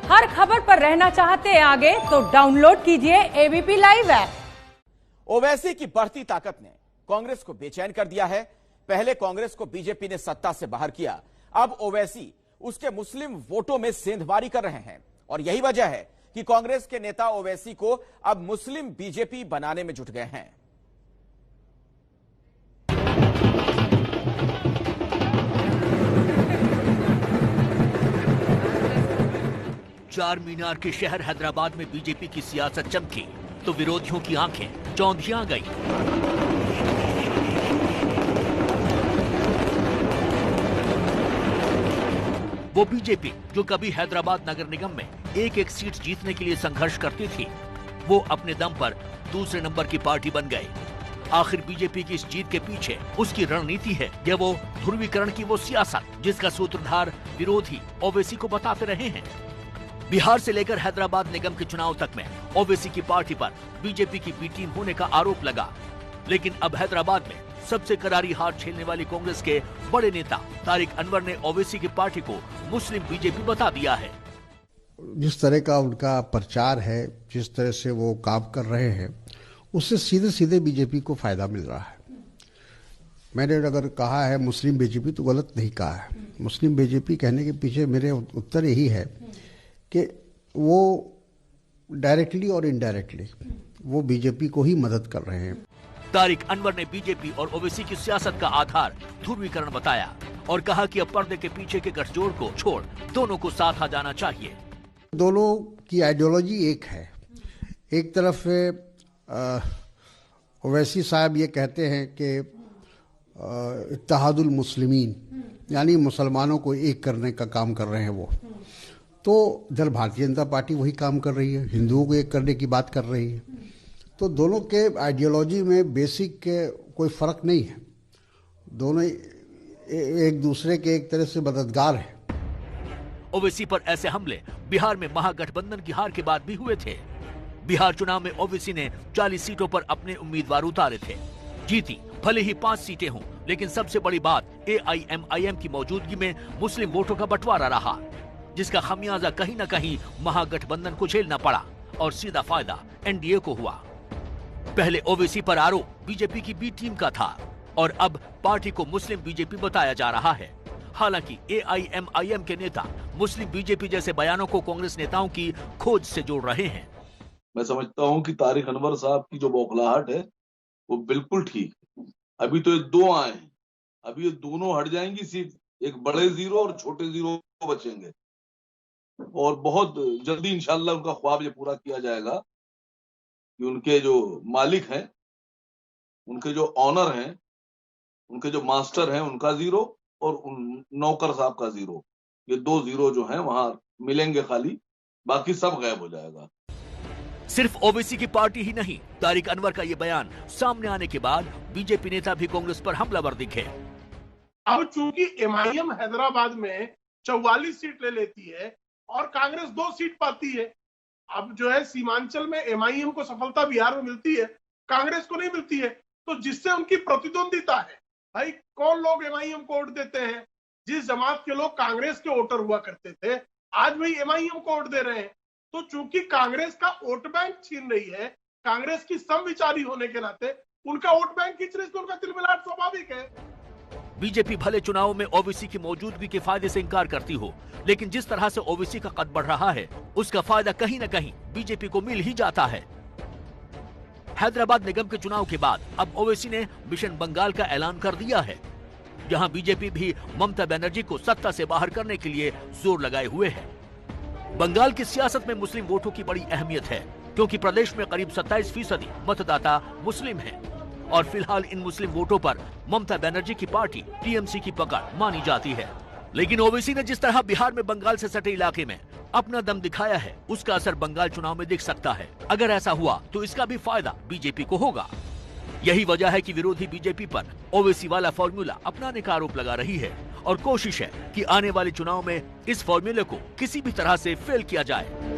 हर खबर पर रहना चाहते हैं आगे तो डाउनलोड कीजिए एबीपी लाइव ऐप। ओवैसी की बढ़ती ताकत ने कांग्रेस को बेचैन कर दिया है। पहले कांग्रेस को बीजेपी ने सत्ता से बाहर किया, अब ओवैसी उसके मुस्लिम वोटों में सेंधमारी कर रहे हैं और यही वजह है कि कांग्रेस के नेता ओवैसी को अब मुस्लिम बीजेपी बनाने में जुट गए हैं। चार मीनार के शहर हैदराबाद में बीजेपी की सियासत चमकी तो विरोधियों की आंखें चौंधियां गई। वो बीजेपी जो कभी हैदराबाद नगर निगम में एक एक सीट जीतने के लिए संघर्ष करती थी, वो अपने दम पर दूसरे नंबर की पार्टी बन गए। आखिर बीजेपी की इस जीत के पीछे उसकी रणनीति है या वो ध्रुवीकरण की वो सियासत जिसका सूत्रधार विरोधी ओवैसी को बताते रहे हैं। बिहार से लेकर हैदराबाद निगम के चुनाव तक में ओवैसी की पार्टी पर बीजेपी की बी टीम होने का आरोप लगा, लेकिन अब हैदराबाद में सबसे करारी हार झेलने वाली कांग्रेस के बड़े नेता तारिक अनवर ने ओवैसी की पार्टी को मुस्लिम बीजेपी बता दिया है। जिस तरह का उनका प्रचार है, जिस तरह से वो काम कर रहे हैं, उससे सीधे सीधे बीजेपी को फायदा मिल रहा है। मैंने अगर कहा है मुस्लिम बीजेपी तो गलत नहीं कहा है। मुस्लिम बीजेपी कहने के पीछे मेरे उत्तर यही है कि वो डायरेक्टली और इनडायरेक्टली वो बीजेपी को ही मदद कर रहे हैं। तारिक अनवर ने बीजेपी और ओवैसी की सियासत का आधार ध्रुवीकरण बताया और कहा कि अब पर्दे के पीछे के गठजोड़ को छोड़ दोनों को साथ आ जाना चाहिए। दोनों की आइडियोलॉजी एक है। एक तरफ ओवैसी साहब ये कहते हैं कि इत्तेहादुल मुस्लिमीन यानी मुसलमानों को एक करने का काम कर रहे हैं वो, तो इधर भारतीय जनता पार्टी वही काम कर रही है, हिंदुओं को एक करने की बात कर रही है। तो दोनों के आइडियोलॉजी में बेसिक कोई फर्क नहीं है। दोनों एक दूसरे के एक तरह से मददगार हैं। ओवैसी पर ऐसे हमले बिहार में महागठबंधन की हार के बाद भी हुए थे। बिहार चुनाव में ओवैसी ने 40 सीटों पर अपने उम्मीदवार उतारे थे। जीती भले ही 5 सीटें हों, लेकिन सबसे बड़ी बात AIMIM की मौजूदगी में मुस्लिम वोटों का बंटवारा रहा, जिसका खमियाजा कहीं न कहीं महागठबंधन को झेलना पड़ा और सीधा फायदा NDA को हुआ। पहले ओवैसी पर आरोप बीजेपी की बी टीम का था और अब पार्टी को मुस्लिम बीजेपी बताया जा रहा है। हालांकि AIMIM के नेता मुस्लिम बीजेपी जैसे बयानों को कांग्रेस नेताओं की खोज से जोड़ रहे हैं। मैं समझता हूं कि तारिक अनवर साहब की जो बौखलाहट है वो बिल्कुल ठीक है। अभी तो ये दो आए हैं, अभी ये दोनों हट जाएंगी सीट, एक बड़े जीरो और छोटे जीरो बचेंगे और बहुत जल्दी इंशाल्लाह उनका ख्वाब ये पूरा किया जाएगा कि उनके जो मालिक हैं, उनके जो ऑनर हैं, उनके जो मास्टर हैं, उनका जीरो और उन नौकर साहब का जीरो, ये 2 जीरो जो हैं वहां मिलेंगे खाली, बाकी सब गायब हो जाएगा। सिर्फ ओवैसी की पार्टी ही नहीं, तारिक अनवर का ये बयान सामने आने के बाद बीजेपी नेता भी कांग्रेस पर हमलावर दिखे। अब चूंकि MIM हैदराबाद में 44 सीट ले लेती है और कांग्रेस 2 सीट पाती है, अब जो है सीमांचल में MIM को सफलता बिहार में मिलती है, कांग्रेस को नहीं मिलती है, तो जिससे उनकी प्रतिद्वंदिता है। भाई कौन लोग MIM को वोट देते हैं? जिस जमात के लोग कांग्रेस के वोटर हुआ करते थे, आज वही MIM को वोट दे रहे हैं। तो चूंकि कांग्रेस का वोट बैंक छीन रही है, कांग्रेस की समविचारी होने के नाते उनका वोट बैंक खींच रही है, तो उनका तिलमिलाट स्वाभाविक है। बीजेपी भले चुनाव में ओवैसी की मौजूदगी के फायदे से इंकार करती हो, लेकिन जिस तरह से ओवैसी का कद बढ़ रहा है, उसका फायदा कहीं न कहीं बीजेपी को मिल ही जाता है। हैदराबाद निगम के चुनाव के बाद अब ओवैसी ने मिशन बंगाल का ऐलान कर दिया है, जहां बीजेपी भी ममता बनर्जी को सत्ता से बाहर करने के लिए जोर लगाए हुए है। बंगाल की सियासत में मुस्लिम वोटों की बड़ी अहमियत है, क्योंकि प्रदेश में करीब 27% मतदाता मुस्लिम हैं और फिलहाल इन मुस्लिम वोटों पर ममता बनर्जी की पार्टी TMC की पकड़ मानी जाती है। लेकिन ओवैसी ने जिस तरह बिहार में बंगाल से सटे इलाके में अपना दम दिखाया है, उसका असर बंगाल चुनाव में दिख सकता है। अगर ऐसा हुआ तो इसका भी फायदा बीजेपी को होगा। यही वजह है कि विरोधी बीजेपी पर ओवैसी वाला फॉर्मूला अपनाने का आरोप लगा रही है और कोशिश है कि आने वाले चुनाव में इस फॉर्मूले को किसी भी तरह से फेल किया जाए।